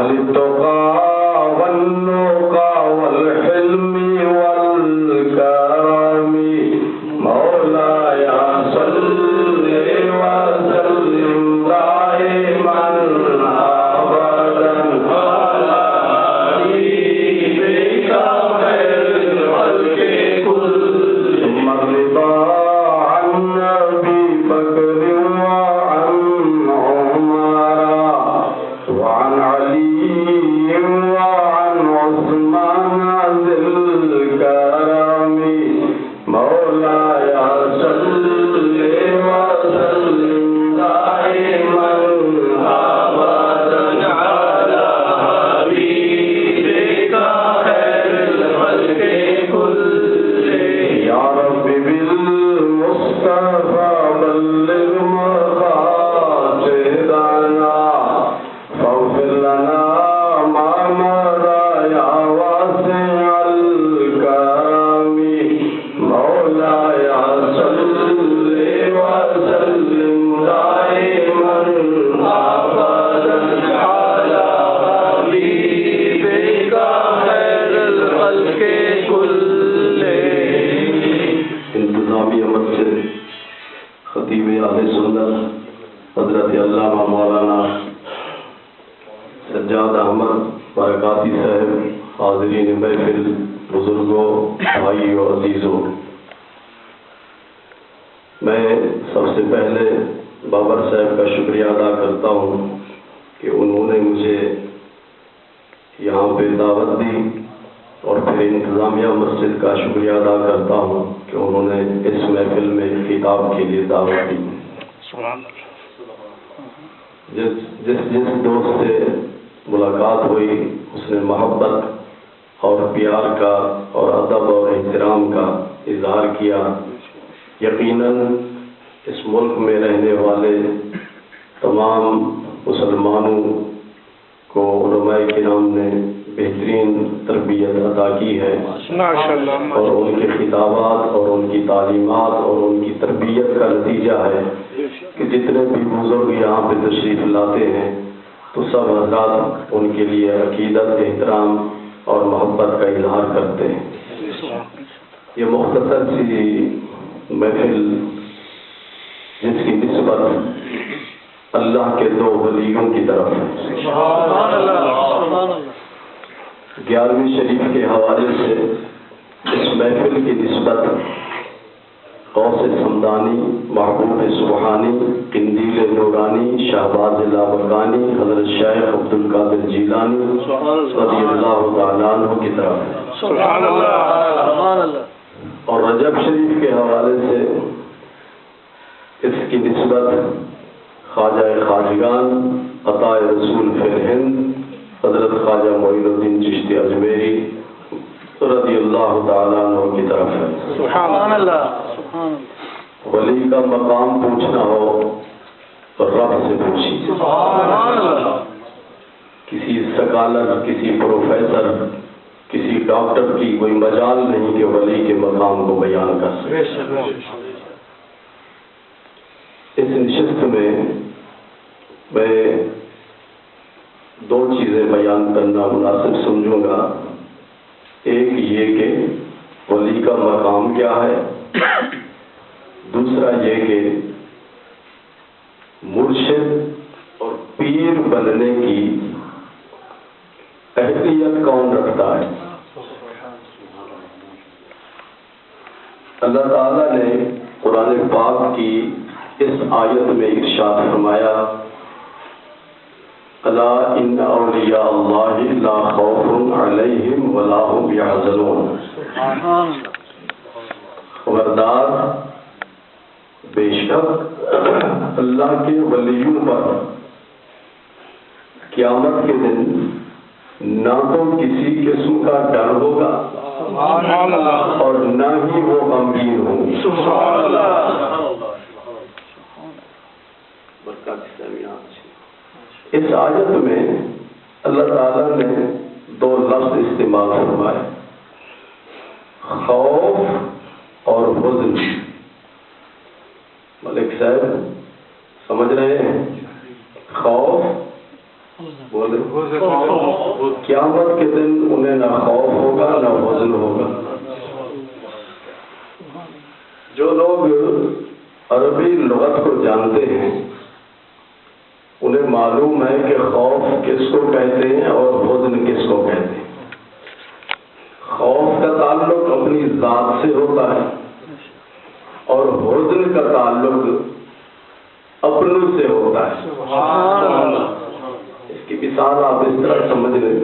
التقى حضرت علامہ مولانا سجاد احمد برکاتی صاحب، حاضرین محفل، بزرگوں، بھائیوں، عزیزوں، میں سب سے پہلے بابر صاحب کا شکریہ ادا کرتا ہوں کہ انہوں نے مجھے یہاں پہ دعوت دی، اور پھر انتظامیہ مسجد کا شکریہ ادا کرتا ہوں کہ انہوں نے اس محفل میں خطاب کے لیے دعوت دی۔ جس دوست سے ملاقات ہوئی اس نے محبت اور پیار کا اور ادب اور احترام کا اظہار کیا۔ یقیناً اس ملک میں رہنے والے تمام مسلمانوں کو علماء کرام نے بہترین تربیت عطا کی ہے، اور ان کے خطابات اور ان کی تعلیمات اور ان کی تربیت کا نتیجہ ہے کہ جتنے بھی بزرگ یہاں پہ تشریف لاتے ہیں تو سب حضرات ان کے لیے عقیدت، احترام اور محبت کا اظہار کرتے ہیں۔ یہ مختصر سی محفل جس کی نسبت اللہ کے دو ولیوں کی طرف ہے، 11ویں شریف کے حوالے سے اس محفل کی نسبت غوث سمدانی، محبوب سبحانی، قندیل نورانی، شہباز لامکانی، حضرت شیخ عبد القادر جیلانی رضی اللہ تعالیٰ عنہ کی طرف ہے، اور رجب شریف کے حوالے سے اس کی نسبت خواجہ خواجگان عطا رسول فی الہند حضرت خواجہ معین الدین چشتی اجمیری رضی اللہ تعالیٰ عنہ کی طرف ہے۔ سبحان اللہ۔ ولی کا مقام پوچھنا ہو تو رب سے پوچھیے۔ کسی سکالر، کسی پروفیسر، کسی ڈاکٹر کی کوئی مجال نہیں کہ ولی کے مقام کو بیان کر سکے۔ اس نشست میں دو چیزیں بیان کرنا مناسب سمجھوں گا۔ ایک یہ کہ ولی کا مقام کیا ہے، دوسرا یہ کہ مرشد اور پیر بننے کی اہلیت کون رکھتا ہے۔ اللہ تعالیٰ نے قرآن پاک کی اس آیت میں ارشاد فرمایا، الا ان اولیاء اللہ لا خوف علیہم ولا هم یحزنون۔ خبردار، بے شک اللہ کے ولیوں پر قیامت کے دن نہ تو کسی قسم کا ڈر ہوگا اور نہ ہی وہ غمگین ہوں گے۔ سبحان اللہ۔ اس آیت میں اللہ تعالیٰ نے دو لفظ استعمال فرمائے، خوف اور حزن۔ ملک صاحب سمجھ رہے ہیں؟ خوف بولے، قیامت کے دن انہیں نہ خوف ہوگا نہ حزن ہوگا۔ جو لوگ عربی لغت کو جانتے ہیں انہیں معلوم ہے کہ خوف کس کو کہتے ہیں اور حزن کس کو کہتے ہیں۔ خوف کا تعلق اپنی ذات سے ہوتا ہے اور حزن کا تعلق اپنوں سے ہوتا ہے۔ اس کی مثال آپ اس طرح سمجھ لیں،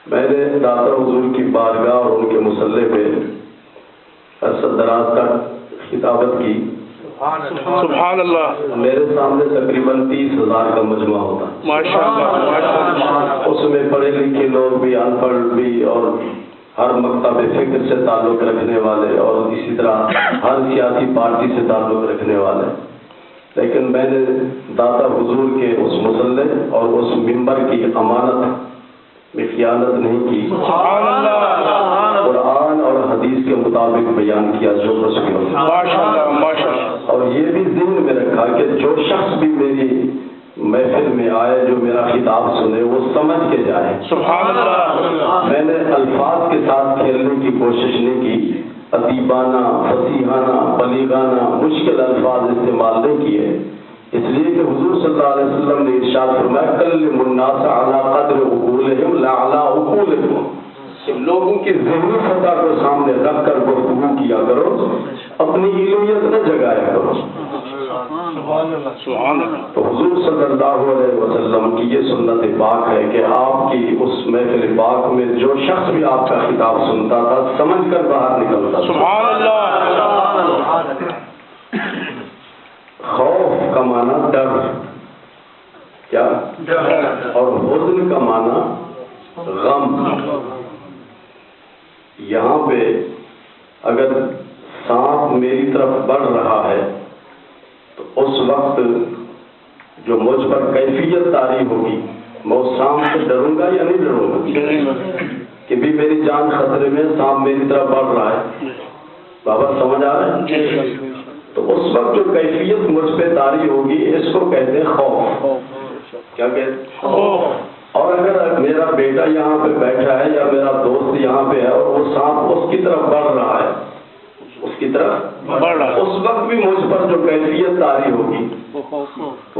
میں نے داتا حضور کی بارگاہ اور ان کے مصلے پہ عرصہ دراز تک خطابت کی۔ سبحان اللہ۔ میرے سامنے تقریباً 30,000 کا مجمع ہوتا ہے، ماشاءاللہ۔ اس میں پڑھے لکھے لوگ بھی، ان پڑھ بھی، اور ہر مکتب فکر سے تعلق رکھنے والے، اور اسی طرح ہر سیاسی پارٹی سے تعلق رکھنے والے۔ لیکن میں نے داتا حضور کے اس مصلح اور اس ممبر کی امانت میں خیانت نہیں کی، قرآن اور حدیث کے مطابق بیان کیا جو کچھ بھی ہوتا، اور یہ بھی ذہن میں رکھا کہ جو شخص بھی میری محفل میں آئے، جو میرا خطاب سنے، وہ سمجھ کے جائے۔ سبحان اللہ۔ میں نے الفاظ کے ساتھ کھیلنے کی کوشش نہیں کی، ادیبانہ، فصیحانہ، بلیغانہ، مشکل الفاظ استعمال نہیں کیے، اس لیے کہ حضور صلی اللہ علیہ وسلم نے ارشاد فرمایا کلم الناس علی قدر عقولہم لا علی عقولکم، کہ لوگوں کی ذہنی سطح کو سامنے رکھ کر گفتگو کیا کرو، اپنی علمیت نہ جگایا کرو۔ تو حضور صلی اللہ علیہ وسلم کی یہ سنت پاک ہے کہ آپ کی اس محفل پاک میں جو شخص بھی آپ کا خطاب سنتا تھا سمجھ کر باہر نکلتا تھا۔ سبحان اللہ۔ خوف کا معنی ڈر، کیا؟ اور حزن کا معنی غم۔ یہاں پہ اگر سانپ میری طرف بڑھ رہا ہے تو اس وقت جو مجھ پر کیفیت طاری ہوگی، میں اس سانپ سے ڈروں گا یا نہیں ڈروں گا؟ کہ بھی میری جان خطرے میں، سانپ میری طرف بڑھ رہا ہے، بابا سمجھ آ رہا ہے؟ تو اس وقت جو کیفیت مجھ پہ طاری ہوگی اس کو کہتے ہیں خوف۔ کیا کہتے ہیں؟ خوف۔ اور اگر میرا بیٹا یہاں پہ بیٹھا ہے یا میرا دوست یہاں پہ ہے اور وہ سانپ اس کی طرف بڑھ رہا ہے، اس کی طرف بڑھ رہا ہے، اس وقت بھی مجھ پر جو کیفیت طاری ہوگی وہ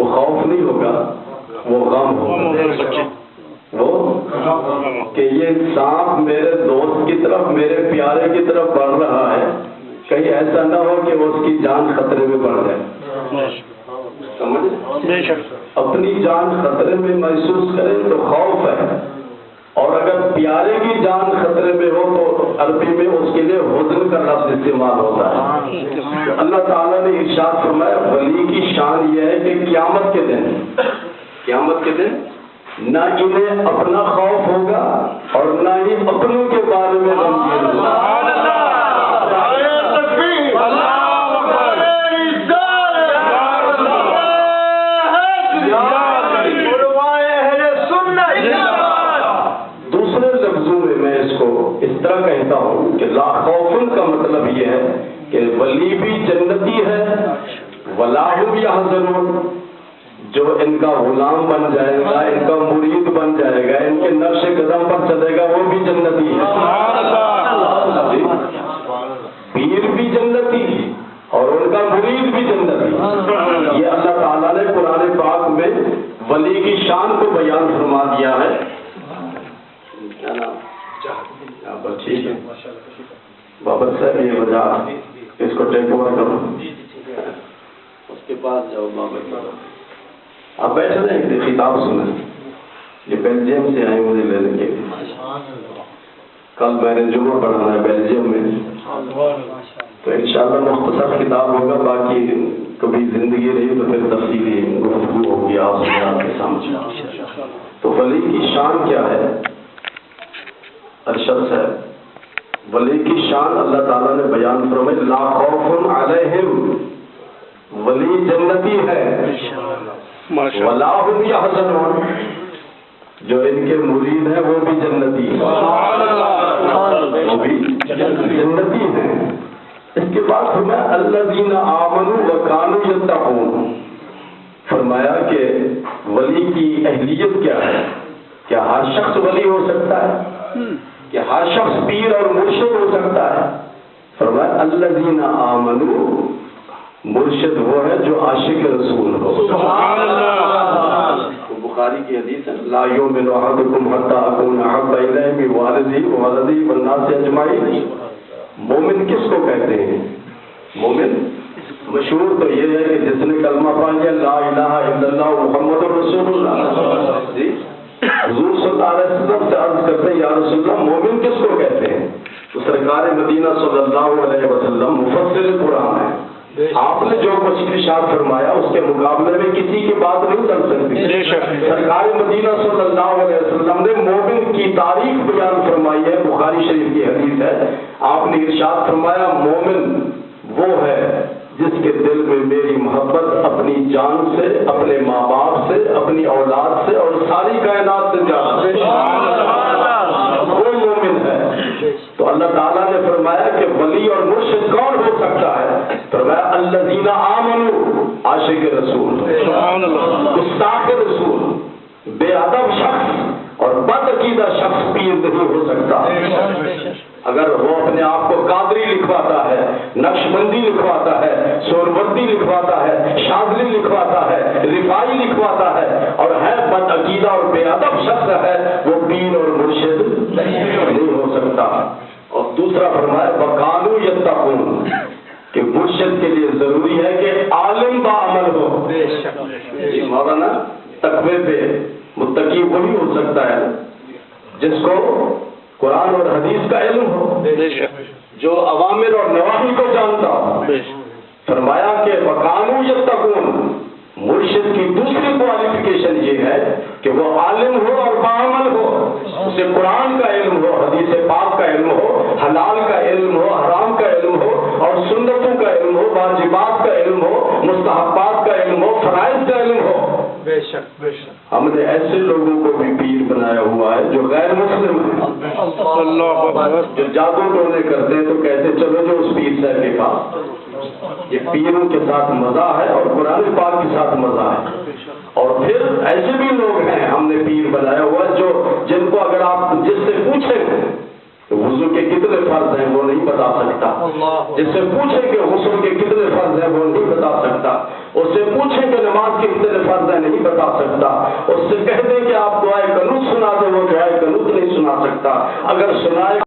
خوف نہیں ہوگا، وہ غم ہوگا۔ وہ کہ یہ سانپ میرے دوست کی طرف، میرے پیارے کی طرف بڑھ رہا ہے، کہیں ایسا نہ ہو کہ وہ اس کی جان خطرے میں پڑ جائے۔ سمجھ؟ اپنی جان خطرے میں محسوس کریں تو خوف ہے، اور اگر پیارے کی جان خطرے میں ہو تو عربی میں اس کے لیے حزن کا لفظ استعمال ہوتا ہے۔ اللہ تعالیٰ نے ارشاد فرمایا ولی کی شان یہ ہے کہ قیامت کے دن نہ انہیں اپنا خوف ہوگا اور نہ ہی اپنوں کے بارے میں غمگین ہوگا۔ دوسرے لفظوں میں میں اس کو اس طرح کہتا ہوں کہ لا خوفن کا مطلب یہ ہے کہ ولی بھی جنتی ہے، ولا هم يحزنون، جو ان کا غلام بن جائے گا، ان کا مرید بن جائے گا، ان کے نقش قدم پر چلے گا، وہ بھی جنتی ہے۔ پیر بھی جنتی اور ان کا مرید بھی جنتی۔ یہ اللہ تعالیٰ نے قرآن پاک میں ولی کی شان کو بیان فرما دیا ہے۔ کیا نام؟ ٹھیک ہے بابر صاحب، یہ وجہ اس کو ٹیک اوور کرو، اس کے پاس جاؤ۔ بابر آپ بیٹھے رہے، خطاب سنیں، یہ بیلجیم سے آئے مجھے لینے کے لیے۔ کل میں نے جمعہ پڑھانا ہے بیلجیم میں، تو انشاءاللہ مختصر خطاب ہوگا، باقی کبھی زندگی رہی تو پھر تفصیلی گفتگو ہوگی آپ کے سامنے۔ تو ولی کی شان کیا ہے؟ ارشد صاحب، ولی کی شان اللہ تعالیٰ نے بیان فرمائی لا خوف علیہم، ولی جنتی ہے، ولا هم يحزنون، جو ان کے مرید ہیں وہ بھی جنتی ہیں، وہ بھی جنتی ہیں۔ اس کے بعد فرمایا الذین آمنوا وکانوا یتقون، فرمایا کہ ولی کی اہلیت کیا ہے؟ کیا ہر شخص ولی ہو سکتا ہے؟ کہ ہر شخص پیر اور مرشد ہو سکتا ہے؟ فرمایا الذین آمنوا، مرشد وہ ہے جو عاشق رسول ہو۔ سبحان اللہ۔ بخاری کی حدیث ہے لا یؤمن احدکم حتی اکون احب الیہ من والدہ وولدہ والناس اجمعین۔ مومن کس کو کہتے ہیں؟ مومن مشہور تو یہ ہے کہ جس نے کلمہ پڑھ لیا لا الہ الا اللہ محمد رسول اللہ۔ جی حضور صلی اللہ علیہ وسلم سے عرض کرتے ہیں یا رسول اللہ مومن کس کو کہتے ہیں؟ تو سرکار مدینہ صلی اللہ علیہ وسلم مفسر قرآن ہے، آپ نے جو کچھ ارشاد فرمایا اس کے مقابلے میں کسی کی بات نہیں کر سکتی۔ سرکار مدینہ صلی اللہ علیہ وسلم نے مومن کی تعریف بیان فرمائی ہے، بخاری شریف کی حدیث ہے، آپ نے ارشاد فرمایا مومن وہ ہے جس کے دل میں میری محبت اپنی جان سے، اپنے ماں باپ سے، اپنی اولاد سے اور ساری کائنات سے زیادہ وہ مومن ہے۔ تو اللہ تعالیٰ نے فرمایا کہ ولی اور مرشد کون ہو سکتا ہے؟ فرمایا الذین آمنوا، عاشق رسول، گستاخ رسول، بے ادب شخص اور بد عقیدہ شخص پیر نہیں ہو سکتا۔ اگر وہ اپنے آپ کو قادری لکھواتا ہے، نقش بندی لکھواتا ہے، سوربردی لکھواتا ہے، شاذلی لکھواتا ہے، رفائی لکھواتا ہے اور ہے بد عقیدہ اور بے ادب شخص ہے، وہ پیر اور مرشد نہیں ہو سکتا۔ اور دوسرا فرمایا وَقَالُوا يَتَّقُونَ، کہ مرشد کے لیے ضروری ہے کہ عالم بعمل ہو۔ مولانا تقوی پہ متقی وہی ہو سکتا ہے جس کو قرآن اور حدیث کا علم ہو، جو اوامر اور نواہی کو جانتا ہو۔ فرمایا کہ وَقَالُوا يَتَّقُونَ، مرشد کی دوسری کوالیفیکیشن یہ ہے کہ وہ عالم ہو اور بعمل ہو، اسے قرآن کا علم ہو، حدیث پاک کا علم ہو، حلال کا علم ہو، حرام کا علم ہو اور سنتوں کا علم ہو، واجبات کا علم ہو، مستحبات کا علم ہو، فرائض کا علم ہو۔ بے شک بے شک ہم نے ایسے لوگوں کو بھی پیر بنایا ہوا ہے جو غیر مسلم ہیں، جو جادو ٹونے کرتے ہیں تو کہتے چلو جو اس پیر صاحب کے پاس۔ یہ پیروں کے ساتھ مزہ ہے اور قرآن پاک کے ساتھ مزہ ہے۔ اور پھر ایسے بھی لوگ ہیں ہم نے پیر بنایا ہوا جو جن کو اگر آپ جس سے پوچھیں کہ وضو کے کتنے فرض ہیں وہ نہیں بتا سکتا، جس سے پوچھیں کہ غسل کے کتنے فرض ہیں وہ نہیں بتا سکتا، اس سے پوچھیں کہ نماز کے کتنے فرض ہیں نہیں بتا سکتا، اس سے کہہ دیں کہ آپ دعائے قنوت سنا دیں وہ دعائے قنوت نہیں سنا سکتا، اگر سنائے